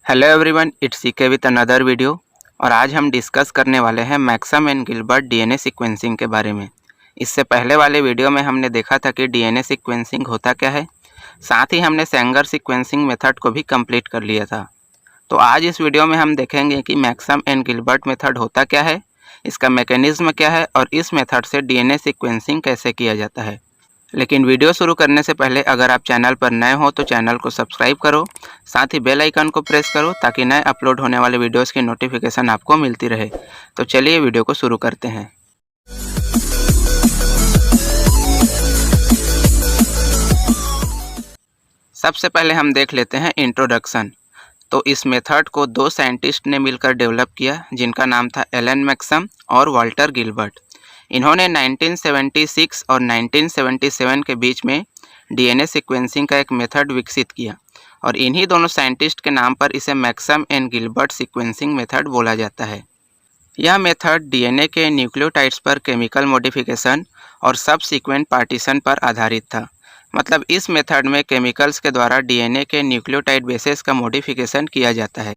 Hello everyone, it's CK with another video. और आज हम डिस्कस करने वाले हैं Maxam and Gilbert DNA sequencing के बारे में। इससे पहले वाले वीडियो में हमने देखा था कि डीएनए सीक्वेंसिंग होता क्या है, साथ ही हमने सेंगर सीक्वेंसिंग मेथड को भी कंप्लीट कर लिया था। तो आज इस वीडियो में हम देखेंगे कि मैक्सम एंड गिलबर्ट मेथड होता क्या है, इसका मैकेनिज्म क्या है और इस मेथड से डीएनए सीक्वेंसिंग कैसे किया जाता है। लेकिन वीडियो शुरू करने से पहले अगर आप चैनल पर नए हो तो चैनल को सब्सक्राइब करो, साथ ही बेल आइकन को प्रेस करो ताकि नए अपलोड होने वाले वीडियोस की नोटिफिकेशन आपको मिलती रहे। तो चलिए वीडियो को शुरू करते हैं। सबसे पहले हम देख लेते हैं इंट्रोडक्शन। तो इस मेथड को दो साइंटिस्ट ने मिलकर डेवलप किया जिनका नाम था एलन मैक्सम और वाल्टर गिलबर्ट। इन्होंने 1976 और 1977 के बीच में डीएनए सीक्वेंसिंग का एक मेथड विकसित किया और इन्हीं दोनों साइंटिस्ट के नाम पर इसे Maxam and Gilbert sequencing method बोला जाता है। यह मेथड डीएनए के न्यूक्लियोटाइड्स पर केमिकल मॉडिफिकेशन और सब सीक्वेंट पार्टीशन पर आधारित था। मतलब इस मेथड में केमिकल्स के द्वारा डीएनए के न्यूक्लियोटाइड बेसेस का मॉडिफिकेशन किया जाता है,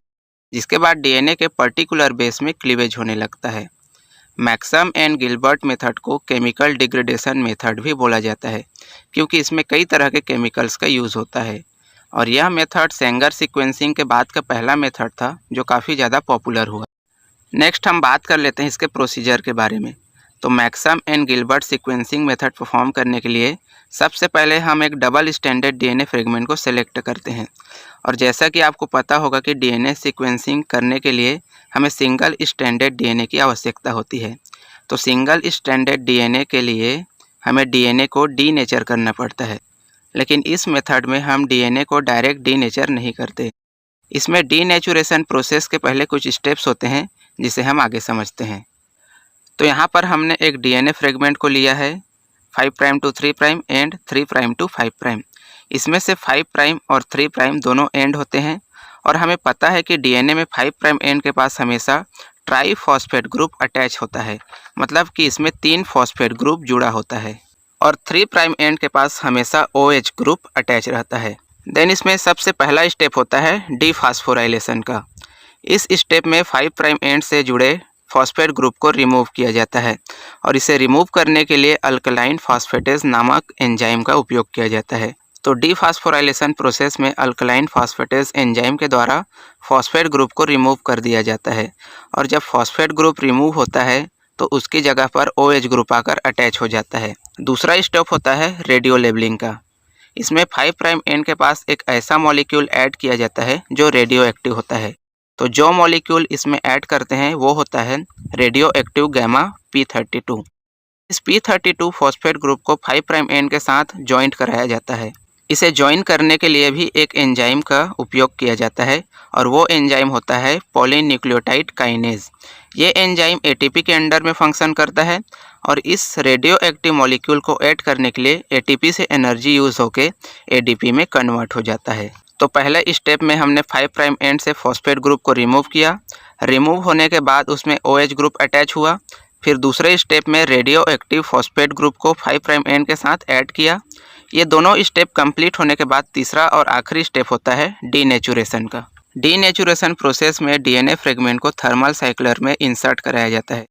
जिसके बाद डीएनए के पर्टिकुलर बेस में क्लीवेज होने लगता है। मैक्सम एंड गिलबर्ट मेथड को केमिकल डिग्रेडेशन मेथड भी बोला जाता है क्योंकि इसमें कई तरह के केमिकल्स का यूज़ होता है। और यह मेथड सेंगर सीक्वेंसिंग के बाद का पहला मेथड था जो काफ़ी ज़्यादा पॉपुलर हुआ। नेक्स्ट हम बात कर लेते हैं इसके प्रोसीजर के बारे में। तो Maxam and Gilbert sequencing method perform करने के लिए सबसे पहले हम एक डबल स्टैंडर्ड डीएनए फ्रेगमेंट को सेलेक्ट करते हैं। और जैसा कि आपको पता होगा कि डीएनए सीक्वेंसिंग करने के लिए हमें सिंगल स्टैंडर्ड डीएनए की आवश्यकता होती है। तो सिंगल स्टैंडर्ड डीएनए के लिए हमें डीएनए को डीनेचर करना पड़ता है, लेकिन इस मेथड में हम डीएनए को डायरेक्ट डीनेचर नहीं करते। इसमें डीनेचुरेशन प्रोसेस के पहले कुछ स्टेप्स होते हैं जिसे हम आगे समझते हैं। तो यहाँ पर हमने एक डीएनए फ्रेगमेंट को लिया है 5' to 3' एंड 3' to 5'। इसमें से 5' और 3' दोनों एंड होते हैं और हमें पता है कि डीएनए में 5' एंड के पास हमेशा ट्राईफॉस्फेट ग्रुप अटैच होता है, मतलब कि इसमें 3 फॉस्फेट ग्रुप जुड़ा होता है। और 3' एंड के पास हमेशा OH ग्रुप अटैच रहता है। देन इसमें सबसे पहला स्टेप होता है डीफॉस्फोराइलेशन का। इस स्टेप में 5' एंड से जुड़े फॉस्फेट ग्रुप को रिमूव किया जाता है और इसे रिमूव करने के लिए अल्कलाइन फॉस्फेटेज नामक एंजाइम का उपयोग किया जाता है। तो डीफॉस्फोराइलेशन प्रोसेस में अल्कलाइन फॉस्फेटेज एंजाइम के द्वारा फॉस्फेट ग्रुप को रिमूव कर दिया जाता है और जब फॉस्फेट ग्रुप रिमूव होता है तो उसकी जगह पर OH ग्रुप आकर अटैच हो जाता है। दूसरा स्टेप होता है रेडियो लेबलिंग का। इसमें 5' एंड के पास एक ऐसा मॉलिक्यूल ऐड किया जाता है जो रेडियो एक्टिव होता है। तो जो मॉलिक्यूल इसमें ऐड करते हैं वो होता है रेडियो एक्टिव गैमा P32। इस P32 फॉस्फेट ग्रुप को 5' एंड के साथ जॉइंट कराया जाता है। इसे जॉइन करने के लिए भी एक एंजाइम का उपयोग किया जाता है और वो एंजाइम होता है पॉलीन्यूक्लियोटाइड काइनेज। ये एंजाइम ATP के अंडर में फंक्शन करता है और इस रेडियो एक्टिव मॉलिक्यूल को ऐड करने के लिए ATP से एनर्जी यूज़ होकर ADP में कन्वर्ट हो जाता है। तो पहले स्टेप में हमने 5' एंड से फॉस्फेट ग्रुप को रिमूव किया। रिमूव होने के बाद उसमें OH ग्रुप अटैच हुआ। फिर दूसरे स्टेप में रेडियो एक्टिव फॉस्फेट ग्रुप को 5' एंड के साथ ऐड किया। ये दोनों स्टेप कंप्लीट होने के बाद तीसरा और आखिरी स्टेप होता है डीनेचुरेशन का। डीनेचुरेशन प्रोसेस में डीएनए फ्रेगमेंट को थर्मल साइक्लर में इंसर्ट कराया जाता है।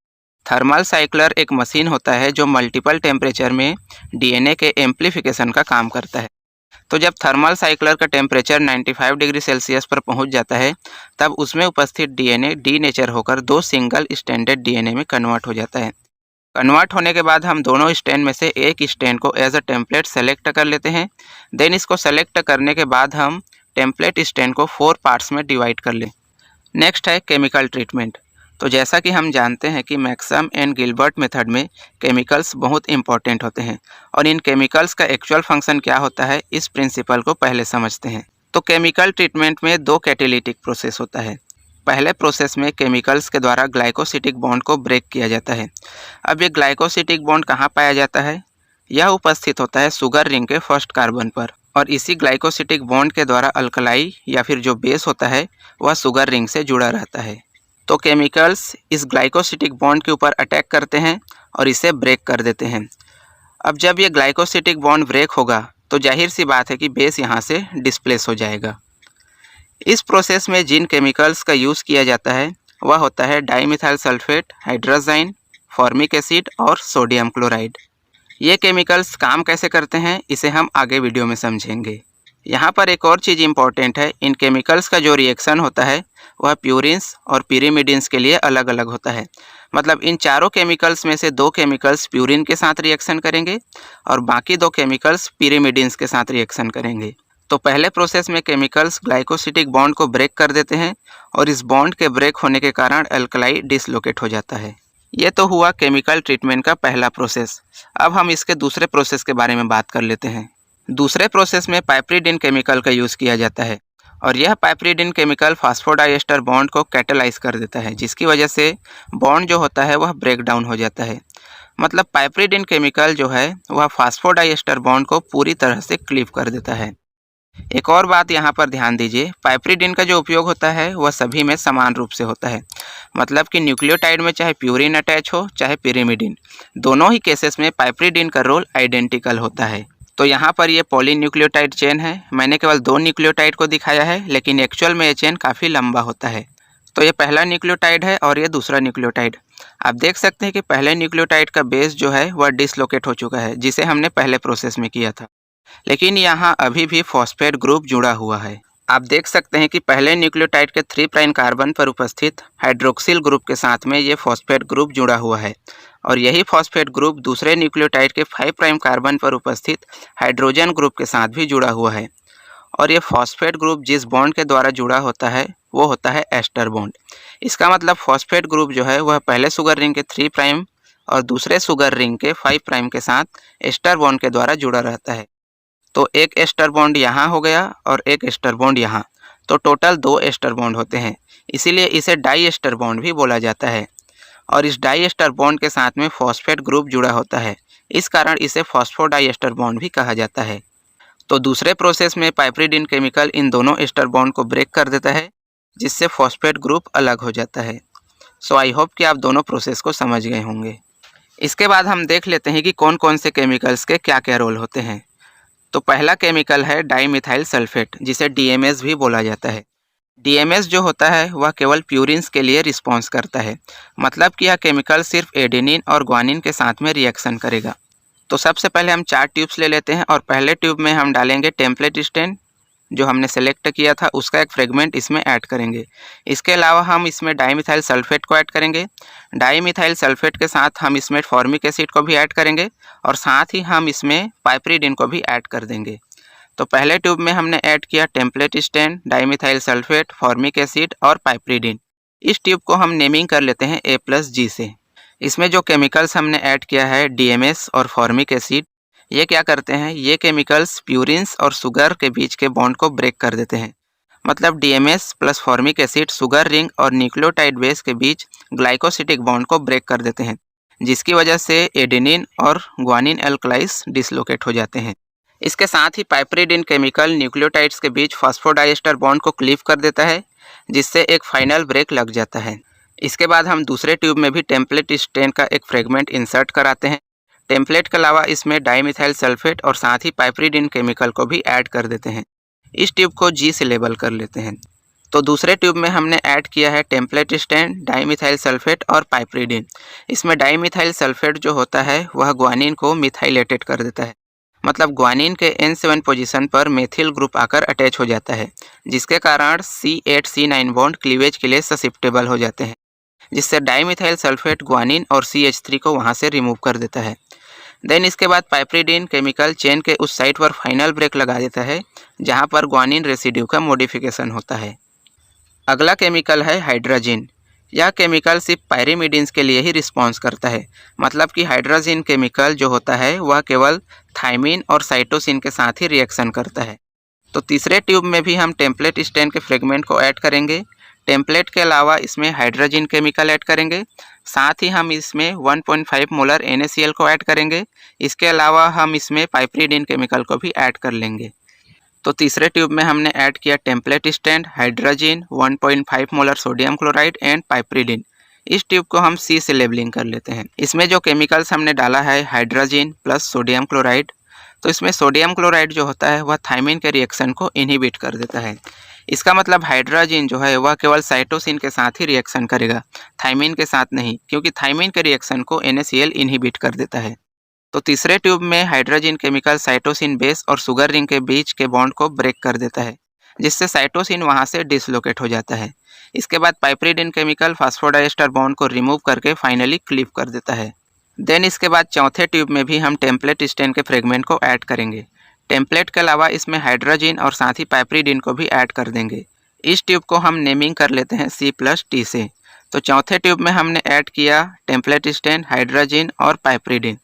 थर्मल साइक्लर एक मशीन होता है जो मल्टीपल टेम्परेचर में डीएनए के एम्प्लीफिकेशन का काम करता है। तो जब थर्मल साइक्लर का टेम्परेचर 95 डिग्री सेल्सियस पर पहुंच जाता है तब उसमें उपस्थित डीएनए डीनेचर होकर 2 सिंगल स्टैंडर्ड डीएनए में कन्वर्ट हो जाता है। कन्वर्ट होने के बाद हम दोनों स्ट्रैंड में से एक स्ट्रैंड को एज अ टेम्पलेट सेलेक्ट कर लेते हैं। देन इसको सेलेक्ट करने के बाद हम टेम्पलेट स्ट्रैंड को 4 पार्ट्स में डिवाइड कर लें। नेक्स्ट है केमिकल ट्रीटमेंट। तो जैसा कि हम जानते हैं कि मैक्सम एंड गिलबर्ट मेथड में केमिकल्स बहुत इंपॉर्टेंट होते हैं और इन केमिकल्स का एक्चुअल फंक्शन क्या होता है इस प्रिंसिपल को पहले समझते हैं। तो केमिकल ट्रीटमेंट में 2 कैटेलिटिक प्रोसेस होता है। पहले प्रोसेस में केमिकल्स के द्वारा ग्लाइकोसिटिक बॉन्ड को ब्रेक किया जाता है। अब ये ग्लाइकोसिटिक बॉन्ड कहाँ पाया जाता है? यह उपस्थित होता है शुगर रिंग के फर्स्ट कार्बन पर और इसी ग्लाइकोसिटिक बॉन्ड के द्वारा अल्कलाई या फिर जो बेस होता है वह शुगर रिंग से जुड़ा रहता है। तो केमिकल्स इस ग्लाइकोसिटिक बॉन्ड के ऊपर अटैक करते हैं और इसे ब्रेक कर देते हैं। अब जब ये ग्लाइकोसिटिक बॉन्ड ब्रेक होगा तो जाहिर सी बात है कि बेस यहाँ से डिस्प्लेस हो जाएगा। इस प्रोसेस में जिन केमिकल्स का यूज़ किया जाता है वह होता है डाईमिथाइल सल्फेट, हाइड्राज़ाइन, फॉर्मिक एसिड और सोडियम क्लोराइड। ये केमिकल्स काम कैसे करते हैं इसे हम आगे वीडियो में समझेंगे। यहाँ पर एक और चीज़ इम्पॉर्टेंट है, इन केमिकल्स का जो रिएक्शन होता है वह प्यूरिन्स और पिरिमिडिन्स के लिए अलग अलग होता है। मतलब इन चारों केमिकल्स में से 2 केमिकल्स प्यूरिन के साथ रिएक्शन करेंगे और बाकी 2 केमिकल्स पिरिमिडिन्स के साथ रिएक्शन करेंगे। तो पहले प्रोसेस में केमिकल्स ग्लाइकोसिटिक बॉन्ड को ब्रेक कर देते हैं और इस बॉन्ड के ब्रेक होने के कारण एल्कलाई डिसलोकेट हो जाता है। ये तो हुआ केमिकल ट्रीटमेंट का पहला प्रोसेस। अब हम इसके दूसरे प्रोसेस के बारे में बात कर लेते हैं। दूसरे प्रोसेस में पाइप्रिडिन केमिकल का यूज़ किया जाता है और यह पाइप्रिडिन केमिकल फास्फोडाइएस्टर बॉन्ड को कैटेलाइज कर देता है, जिसकी वजह से बॉन्ड जो होता है वह ब्रेक डाउन हो जाता है। मतलब पाइप्रिडिन केमिकल जो है वह फास्फोडाइएस्टर बॉन्ड को पूरी तरह से क्लीव कर देता है। एक और बात यहाँ पर ध्यान दीजिए, पाइप्रिडिन का जो उपयोग होता है वह सभी में समान रूप से होता है। मतलब कि न्यूक्लियोटाइड में चाहे प्यूरिन अटैच हो चाहे पिरिमिडिन, दोनों ही केसेस में पाइप्रिडिन का रोल आइडेंटिकल होता है। तो यहाँ पर ये पॉलीन्यूक्लियोटाइड चेन है, मैंने केवल 2 न्यूक्लियोटाइड को दिखाया है, लेकिन एक्चुअल में ये चेन काफ़ी लंबा होता है। तो ये पहला न्यूक्लियोटाइड है और ये दूसरा न्यूक्लियोटाइड। आप देख सकते हैं कि पहले न्यूक्लियोटाइड का बेस जो है वह डिसलोकेट हो चुका है, जिसे हमने पहले प्रोसेस में किया था, लेकिन यहाँ अभी भी फॉस्फेट ग्रुप जुड़ा हुआ है। आप देख सकते हैं कि पहले न्यूक्लियोटाइड के 3 प्राइम कार्बन पर उपस्थित हाइड्रोक्सिल ग्रुप के साथ में ये फॉस्फेट ग्रुप जुड़ा हुआ है और यही फॉस्फेट ग्रुप दूसरे न्यूक्लियोटाइड के 5 प्राइम कार्बन पर उपस्थित हाइड्रोजन ग्रुप के साथ भी जुड़ा हुआ है। और ये फॉस्फेट ग्रुप जिस बॉन्ड के द्वारा जुड़ा होता है वो होता है एस्टर बॉन्ड। इसका मतलब फॉस्फेट ग्रुप जो है वह पहले शुगर रिंग के 3 प्राइम और दूसरे शुगर रिंग के 5 प्राइम के साथ एस्टर बॉन्ड के द्वारा जुड़ा रहता है। तो एक एस्टर बॉन्ड यहाँ हो गया और एक एस्टर बॉन्ड यहाँ, तो टोटल 2 एस्टर बॉन्ड होते हैं। इसीलिए इसे डाई एस्टर बॉन्ड भी बोला जाता है और इस डाई एस्टर बॉन्ड के साथ में फॉस्फेट ग्रुप जुड़ा होता है, इस कारण इसे फॉस्फोडाइएस्टर बॉन्ड भी कहा जाता है। तो दूसरे प्रोसेस में पाइप्रिडिन केमिकल इन दोनों एस्टर बॉन्ड को ब्रेक कर देता है, जिससे फॉस्फेट ग्रुप अलग हो जाता है। सो आई होप कि आप दोनों प्रोसेस को समझ गए होंगे। इसके बाद हम देख लेते हैं कि कौन कौन से केमिकल्स के क्या क्या रोल होते हैं। तो पहला केमिकल है डाईमिथाइल सल्फेट, जिसे DMS भी बोला जाता है। DMS जो होता है वह केवल प्यूरिन्स के लिए रिस्पॉन्स करता है। मतलब कि यह केमिकल सिर्फ एडेनिन और ग्वानिन के साथ में रिएक्शन करेगा। तो सबसे पहले हम 4 ट्यूब्स ले लेते हैं और पहले ट्यूब में हम डालेंगे टेम्पलेट स्टैंड, जो हमने सेलेक्ट किया था उसका एक फ्रेगमेंट इसमें ऐड करेंगे। इसके अलावा हम इसमें डाईमिथाइल सल्फेट को ऐड करेंगे। डाईमिथाइल सल्फेट के साथ हम इसमें फॉर्मिक एसिड को भी ऐड करेंगे और साथ ही हम इसमें पाइप्रिडिन को भी ऐड कर देंगे। तो पहले ट्यूब में हमने ऐड किया template stand, dimethyl sulphate, formic acid और पाइप्रिडिन। इस ट्यूब को हम नेमिंग कर लेते हैं A+G से। इसमें जो केमिकल्स हमने ऐड किया है DMS और फॉर्मिक एसिड, ये क्या करते हैं, ये केमिकल्स प्यूरिन्स और शुगर के बीच के बॉन्ड को ब्रेक कर देते हैं। मतलब DMS plus formic acid sugar ring और न्यूक्लियोटाइड बेस के बीच ग्लाइकोसिटिक बॉन्ड को ब्रेक कर देते हैं, जिसकी वजह से एडेनिन और ग्वानिन एल्कलाइज डिसलोकेट हो जाते हैं। इसके साथ ही पाइप्रिडिन केमिकल न्यूक्लियोटाइड्स के बीच फॉस्फोडाइएस्टर बॉन्ड को क्लीव कर देता है, जिससे एक फाइनल ब्रेक लग जाता है। इसके बाद हम दूसरे ट्यूब में भी टेम्पलेट स्टैंड का एक फ्रेगमेंट इंसर्ट कराते हैं। टेम्पलेट के अलावा इसमें डाईमिथाइल सल्फेट और साथ ही पाइप्रिडिन केमिकल को भी ऐड कर देते हैं। इस ट्यूब को G से लेबल कर लेते हैं। तो दूसरे ट्यूब में हमने ऐड किया है टेम्पलेट स्टैंड, डाईमिथाइल सल्फेट और पाइप्रिडिन। इसमें डाईमिथाइल सल्फेट जो होता है वह ग्वानिन को मिथाइलेटेड कर देता है। मतलब ग्वानिन के N7 पोजीशन पर मेथिल ग्रुप आकर अटैच हो जाता है, जिसके कारण C8C9 बॉन्ड क्लीवेज के लिए ससेप्टेबल हो जाते हैं, जिससे डाईमिथाइल सल्फेट ग्वानिन और CH3 को वहाँ से रिमूव कर देता है। देन इसके बाद पाइप्रिडिन केमिकल चेन के उस साइड पर फाइनल ब्रेक लगा देता है जहाँ पर ग्वानिन रेसिड्यू का मॉडिफिकेशन होता है। अगला केमिकल है हाइड्राजिन। यह केमिकल सिर्फ पायरिमिडिन्स के लिए ही रिस्पॉन्स करता है। मतलब कि हाइड्राजिन केमिकल जो होता है वह केवल थायमिन और साइटोसिन के साथ ही रिएक्शन करता है। तो तीसरे ट्यूब में भी हम टेम्पलेट स्टैंड के फ्रेगमेंट को ऐड करेंगे। टेम्पलेट के अलावा इसमें हाइड्रोजन केमिकल ऐड करेंगे, साथ ही हम इसमें 1.5 मोलर NaCl को ऐड करेंगे। इसके अलावा हम इसमें पाइप्रिडिन केमिकल को भी ऐड कर लेंगे। तो तीसरे ट्यूब में हमने ऐड किया template stand, hydrogen, 1.5 molar sodium chloride and piperidine. इस ट्यूब को हम C से लेबलिंग कर लेते हैं। इसमें जो केमिकल्स हमने डाला है हाइड्रोजन प्लस सोडियम क्लोराइड, तो इसमें सोडियम क्लोराइड जो होता है वह थायमिन के रिएक्शन को इनहिबिट कर देता है। इसका मतलब हाइड्रोजन जो है वह केवल साइटोसिन के साथ ही रिएक्शन करेगा, थाइमिन के साथ नहीं, क्योंकि थाइमिन के रिएक्शन को NaCl इनहिबिट कर देता है। तो तीसरे ट्यूब में हाइड्रोजन केमिकल साइटोसिन बेस और शुगर रिंग के बीच के बॉन्ड को ब्रेक कर देता है, जिससे साइटोसिन वहां से डिसलोकेट हो जाता है। इसके बाद पाइपरिडिन केमिकल फास्फोडाइएस्टर बॉन्ड को रिमूव करके फाइनली क्लीव कर देता है। देन इसके बाद चौथे ट्यूब में भी हम टेम्पलेट स्टेन के फ्रेगमेंट को ऐड करेंगे। टेम्पलेट के अलावा इसमें हाइड्रोजन और साथ ही पाइपरिडिन को भी ऐड कर देंगे। इस ट्यूब को हम नेमिंग कर लेते हैं C+T से। तो चौथे ट्यूब में हमने ऐड किया टेम्पलेट स्टेन, हाइड्रोजन और पाइपरिडिन।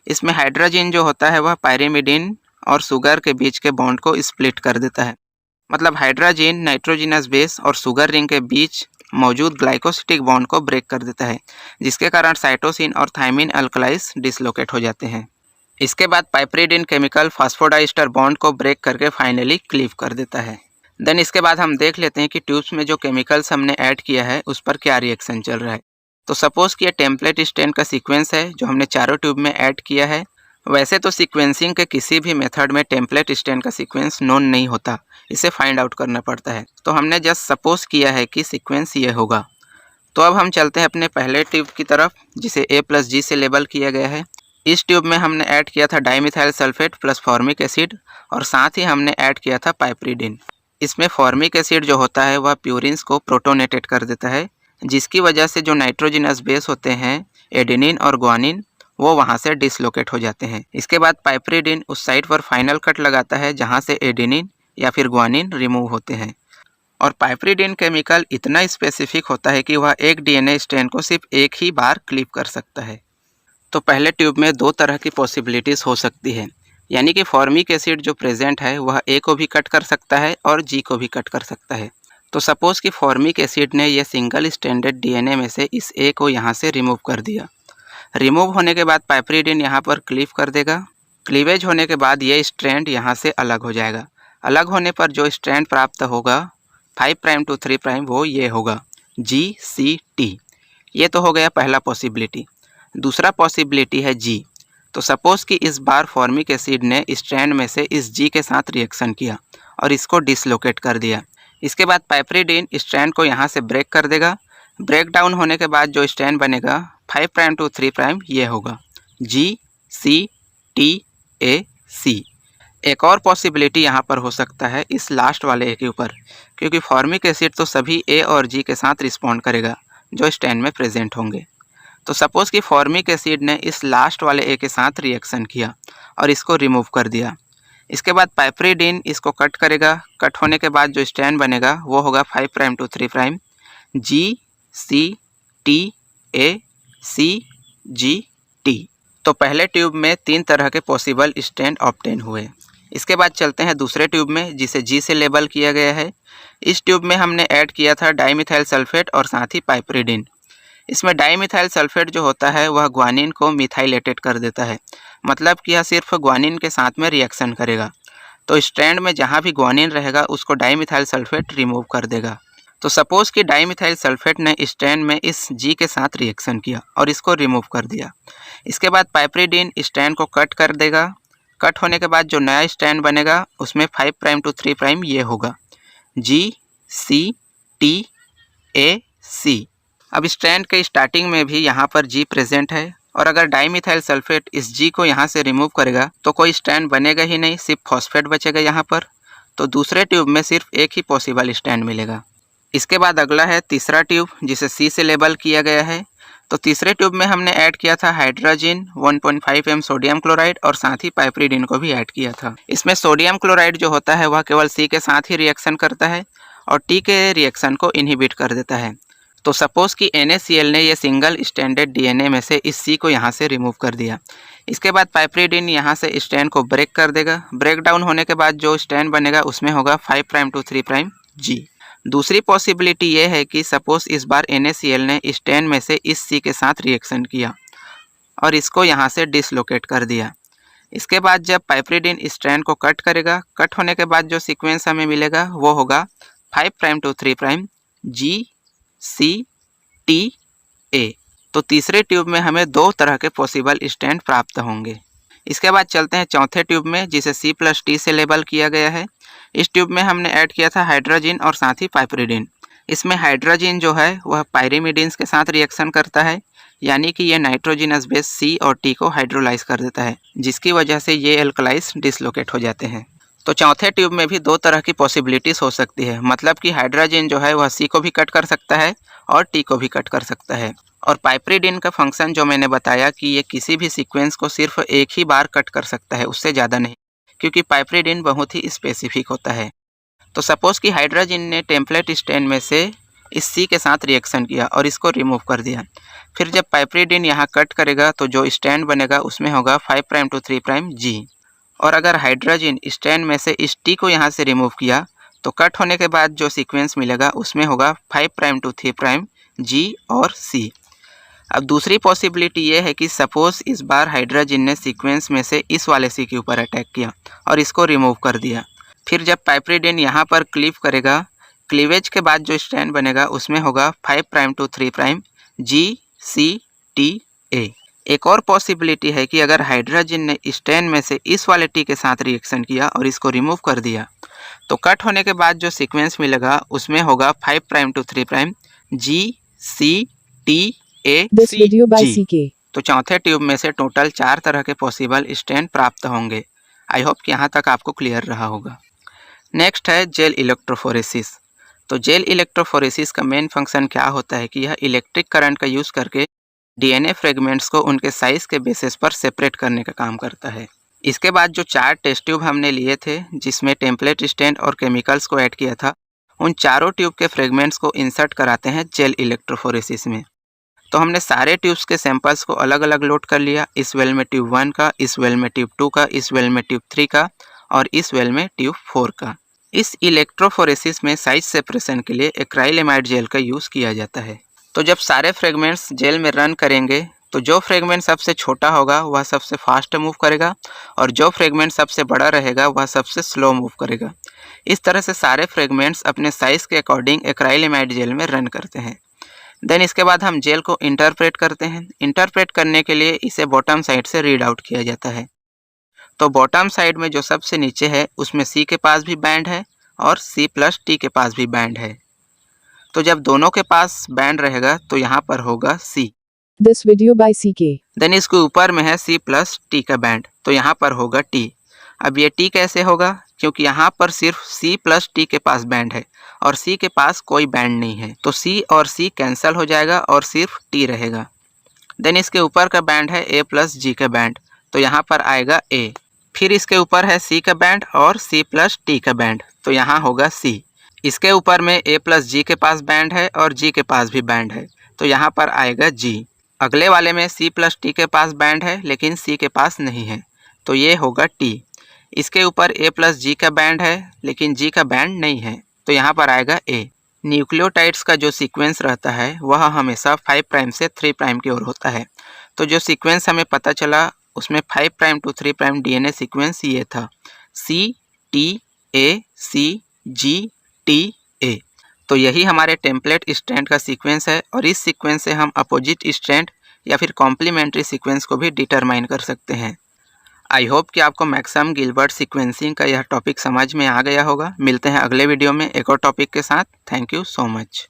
इसमें हाइड्रोजन जो होता है वह पायरिमिडिन और शुगर के बीच के बॉन्ड को स्प्लिट कर देता है। मतलब हाइड्रोजन नाइट्रोजिनस बेस और शुगर रिंग के बीच मौजूद ग्लाइकोसिटिक बॉन्ड को ब्रेक कर देता है, जिसके कारण साइटोसिन और थाइमिन अल्कलाइज डिसलोकेट हो जाते हैं। इसके बाद पाइपरिडिन केमिकल फास्फोडाइएस्टर बॉन्ड को ब्रेक करके फाइनली क्लीव कर देता है। देन इसके बाद हम देख लेते हैं कि ट्यूब्स में जो केमिकल्स हमने ऐड किया है उस पर क्या रिएक्शन चल रहा है। तो सपोज कि ये टेम्पलेट स्टेन का सीक्वेंस है जो हमने चारों ट्यूब में ऐड किया है। वैसे तो सीक्वेंसिंग के किसी भी मेथड में टेम्पलेट स्टेन का सीक्वेंस नोन नहीं होता, इसे फाइंड आउट करना पड़ता है। तो हमने जस्ट सपोज किया है कि सीक्वेंस ये होगा। तो अब हम चलते हैं अपने पहले ट्यूब की तरफ, जिसे A+G से लेबल किया गया है। इस ट्यूब में हमने ऐड किया था dimethyl sulphate plus formic acid और साथ ही हमने ऐड किया था पाइपरिडिन। इसमें फॉर्मिक एसिड जो होता है वह प्यूरिन्स को प्रोटोनेटेड कर देता है, जिसकी वजह से जो नाइट्रोजिनस बेस होते हैं एडेनिन और ग्वानिन वो वहाँ से डिसलोकेट हो जाते हैं। इसके बाद पाइपरिडिन उस साइट पर फाइनल कट लगाता है जहाँ से एडेनिन या फिर ग्वानिन रिमूव होते हैं। और पाइपरिडिन केमिकल इतना स्पेसिफिक होता है कि वह एक DNA स्ट्रैंड को सिर्फ एक ही बार क्लीव कर सकता है। तो पहले ट्यूब में दो तरह की पॉसिबिलिटीज़ हो सकती है, यानी कि फॉर्मिक एसिड जो प्रेजेंट है वह A को भी कट कर सकता है और G को भी कट कर सकता है। तो सपोज़ कि फॉर्मिक एसिड ने यह सिंगल स्ट्रैंडेड DNA में से इस A को यहाँ से रिमूव कर दिया। रिमूव होने के बाद पाइपरिडिन यहाँ पर क्लीव कर देगा। क्लीवेज होने के बाद ये स्ट्रैंड यहाँ से अलग हो जाएगा। अलग होने पर जो स्ट्रैंड प्राप्त होगा 5 प्राइम टू 3 प्राइम वो ये होगा GCT। ये तो हो गया पहला पॉसिबिलिटी। दूसरा पॉसिबिलिटी है G। तो सपोज़ कि इस बार फॉर्मिक एसिड ने स्ट्रैंड में से इस G के साथ रिएक्शन किया और इसको डिसलोकेट कर दिया। इसके बाद पाइपरिडिन स्ट्रैंड को यहाँ से ब्रेक कर देगा। ब्रेक डाउन होने के बाद जो स्ट्रैंड बनेगा 5 प्राइम टू 3 प्राइम ये होगा GCTAC। एक और पॉसिबिलिटी यहाँ पर हो सकता है इस लास्ट वाले A के ऊपर, क्योंकि फॉर्मिक एसिड तो सभी A और G के साथ रिस्पॉन्ड करेगा जो स्ट्रैंड में प्रेजेंट होंगे। तो सपोज़ कि फॉर्मिक एसिड ने इस लास्ट वाले A के साथ रिएक्शन किया और इसको रिमूव कर दिया। इसके बाद पाइपरिडिन इसको कट करेगा। कट होने के बाद जो स्ट्रैंड बनेगा वो होगा 5 प्राइम टू 3 प्राइम GCTACGT। तो पहले ट्यूब में 3 तरह के पॉसिबल स्ट्रैंड ऑब्टेन हुए। इसके बाद चलते हैं दूसरे ट्यूब में, जिसे G से लेबल किया गया है। इस ट्यूब में हमने ऐड किया था डाइमिथाइल सल्फेट और साथ ही पाइपरिडिन। इसमें डाइमिथाइल सल्फेट जो होता है वह ग्वानिन को मिथाइलेटेड कर देता है, मतलब कि यह सिर्फ ग्वानिन के साथ में रिएक्शन करेगा। तो स्ट्रैंड में जहाँ भी ग्वानिन रहेगा उसको डाइमिथाइल सल्फेट रिमूव कर देगा। तो सपोज़ कि डाइमिथाइल सल्फेट ने स्ट्रैंड में इस G के साथ रिएक्शन किया और इसको रिमूव कर दिया। इसके बाद पाइपरिडिन स्ट्रैंड को कट कर देगा। कट होने के बाद जो नया स्ट्रैंड बनेगा उसमें 5 प्राइम टू 3 प्राइम ये होगा GCTAC। अब स्ट्रैंड के स्टार्टिंग में भी यहाँ पर G प्रेजेंट है और अगर डाइमिथाइल सल्फेट इस G को यहाँ से रिमूव करेगा तो कोई स्ट्रैंड बनेगा ही नहीं, सिर्फ फॉस्फेट बचेगा यहाँ पर। तो दूसरे ट्यूब में सिर्फ एक ही पॉसिबल स्ट्रैंड मिलेगा। इसके बाद अगला है तीसरा ट्यूब, जिसे C से लेबल किया गया है। तो तीसरे ट्यूब में हमने ऐड किया था हाइड्रोजन 1.5 m सोडियम क्लोराइड और साथ ही पाइपरिडिन को भी ऐड किया था। इसमें सोडियम क्लोराइड जो होता है वह केवल C के साथ ही रिएक्शन करता है और T के रिएक्शन को इनहिबिट कर देता है। तो सपोज़ कि NaCl ने यह सिंगल स्ट्रैंडेड DNA में से इस C को यहाँ से रिमूव कर दिया। इसके बाद पाइपरिडिन यहाँ से स्ट्रैंड को ब्रेक कर देगा। ब्रेक डाउन होने के बाद जो स्ट्रैंड बनेगा उसमें होगा 5 प्राइम टू 3 प्राइम G। दूसरी पॉसिबिलिटी ये है कि सपोज़ इस बार NaCl ने स्ट्रैंड में से इस C के साथ रिएक्शन किया और इसको यहाँ से डिसलोकेट कर दिया। इसके बाद जब पाइपरिडिन स्ट्रैंड को कट करेगा, कट होने के बाद जो सीक्वेंस हमें मिलेगा वो होगा 5 प्राइम टू 3 प्राइम GCTA। तो तीसरे ट्यूब में हमें 2 तरह के पॉसिबल स्ट्रैंड प्राप्त होंगे। इसके बाद चलते हैं चौथे ट्यूब में, जिसे C+T से लेबल किया गया है। इस ट्यूब में हमने ऐड किया था हाइड्रोजन और साथ ही पाइपरिडीन। इसमें हाइड्रोजन जो है वह पायरिमिडीन्स के साथ रिएक्शन करता है, यानी कि ये नाइट्रोजिनस बेस सी और टी को हाइड्रोलाइज कर देता है, जिसकी वजह से ये एल्कलाइज डिसलोकेट हो जाते हैं। तो चौथे ट्यूब में भी दो तरह की पॉसिबिलिटीज़ हो सकती है, मतलब कि हाइड्रोजन जो है वह सी को भी कट कर सकता है और टी को भी कट कर सकता है। और पाइपरिडीन का फंक्शन जो मैंने बताया कि ये किसी भी सीक्वेंस को सिर्फ एक ही बार कट कर सकता है, उससे ज़्यादा नहीं, क्योंकि पाइपरिडीन बहुत ही स्पेसिफिक होता है। तो सपोज़ कि हाइड्रोजन ने टेम्पलेट स्टैंड में से इस सी के साथ रिएक्शन किया और इसको रिमूव कर दिया। फिर जब पाइपरिडीन यहाँ कट करेगा तो जो स्टैंड बनेगा उसमें होगा 5 प्राइम टू 3 प्राइम जी। और अगर हाइड्रोजन स्टैंड में से इस टी को यहाँ से रिमूव किया तो कट होने के बाद जो सीक्वेंस मिलेगा उसमें होगा 5 प्राइम टू 3 प्राइम जी और सी। अब दूसरी पॉसिबिलिटी ये है कि सपोज़ इस बार हाइड्रोजन ने सीक्वेंस में से इस वाले सी के ऊपर अटैक किया और इसको रिमूव कर दिया। फिर जब पाइपरिडीन यहाँ पर क्लीव करेगा, क्लीवेज के बाद जो स्टैंड बनेगा उसमें होगा 5 prime to 3 prime G C T A. एक और पॉसिबिलिटी है कि अगर हाइड्रोजन ने स्टैंड में से इस वाले टी के साथ रिएक्शन किया और इसको रिमूव कर दिया तो कट होने के बाद जो सीक्वेंस मिलेगा उसमें होगा 5 prime to 3 prime G C T A C G. तो चौथे ट्यूब में से टोटल 4 तरह के पॉसिबल स्टैंड प्राप्त होंगे। आई होप कि यहाँ तक आपको क्लियर रहा होगा। नेक्स्ट है जेल इलेक्ट्रोफोरेसिस। तो जेल इलेक्ट्रोफोरेसिस का मेन फंक्शन क्या होता है कि यह इलेक्ट्रिक करंट का यूज़ करके डीएनए फ्रेगमेंट्स को उनके साइज़ के बेसिस पर सेपरेट करने का काम करता है। इसके बाद जो 4 टेस्ट ट्यूब हमने लिए थे जिसमें टेम्पलेट स्टैंड और केमिकल्स को ऐड किया था, उन चारों ट्यूब के फ्रेगमेंट्स को इंसर्ट कराते हैं जेल इलेक्ट्रोफोरेसिस में। तो हमने सारे ट्यूब्स के सैंपल्स को अलग अलग लोड कर लिया, इस वेल में ट्यूब 1 का, इस वेल में ट्यूब 2 का, इस वेल में ट्यूब 3 का और इस वेल में ट्यूब 4 का। इस इलेक्ट्रोफोरेसिस में साइज सेपरेशन के लिए एक्राइलेमाइड जेल का यूज़ किया जाता है। तो जब सारे फ्रेगमेंट्स जेल में रन करेंगे तो जो फ्रेगमेंट सबसे छोटा होगा वह सबसे फास्ट मूव करेगा और जो फ्रेगमेंट सबसे बड़ा रहेगा वह सबसे स्लो मूव करेगा। इस तरह से सारे फ्रेगमेंट्स अपने साइज़ के अकॉर्डिंग एक्राइलेमाइड जेल में रन करते हैं। देन इसके बाद हम जेल को इंटरप्रेट करते हैं। इंटरप्रेट करने के लिए इसे बॉटम साइड से रीड आउट किया जाता है। तो बॉटम साइड में जो सबसे नीचे है उसमें सी के पास भी बैंड है और सी प्लस टी के पास भी बैंड है। तो जब दोनों के पास बैंड रहेगा तो यहाँ पर होगा C. This video by CK। Then इसके ऊपर में है सी प्लस टी का बैंड, तो यहाँ पर होगा टी। अब ये टी कैसे होगा, क्योंकि यहाँ पर सिर्फ सी प्लस टी के पास बैंड है और सी के पास कोई बैंड नहीं है, तो सी और सी कैंसिल हो जाएगा और सिर्फ टी रहेगा। देन इसके ऊपर का बैंड है ए प्लस जी का बैंड, तो यहाँ पर आएगा ए। फिर इसके ऊपर है सी का बैंड और सी प्लस टी का बैंड, तो यहाँ होगा सी। इसके ऊपर में ए प्लस जी के पास बैंड है और जी के पास भी बैंड है, तो यहाँ पर आएगा जी। अगले वाले में सी प्लस टी के पास बैंड है लेकिन सी के पास नहीं है, तो ये होगा टी। इसके ऊपर ए प्लस जी का बैंड है लेकिन जी का बैंड नहीं है, तो यहाँ पर आएगा ए। न्यूक्लियोटाइड्स का जो सीक्वेंस रहता है वह हमेशा 5 प्राइम से 3 प्राइम की ओर होता है। तो जो सीक्वेंस हमें पता चला उसमें 5 prime to 3 prime DNA sequence ये था, सी T A C G T A. तो यही हमारे टेम्पलेट स्ट्रैंड का सीक्वेंस है और इस सीक्वेंस से हम अपोजिट स्ट्रैंड या फिर कॉम्प्लीमेंट्री सीक्वेंस को भी डिटरमाइन कर सकते हैं। आई होप कि आपको मैक्सम गिलबर्ट सीक्वेंसिंग का यह टॉपिक समझ में आ गया होगा। मिलते हैं अगले वीडियो में एक और टॉपिक के साथ। Thank you so much.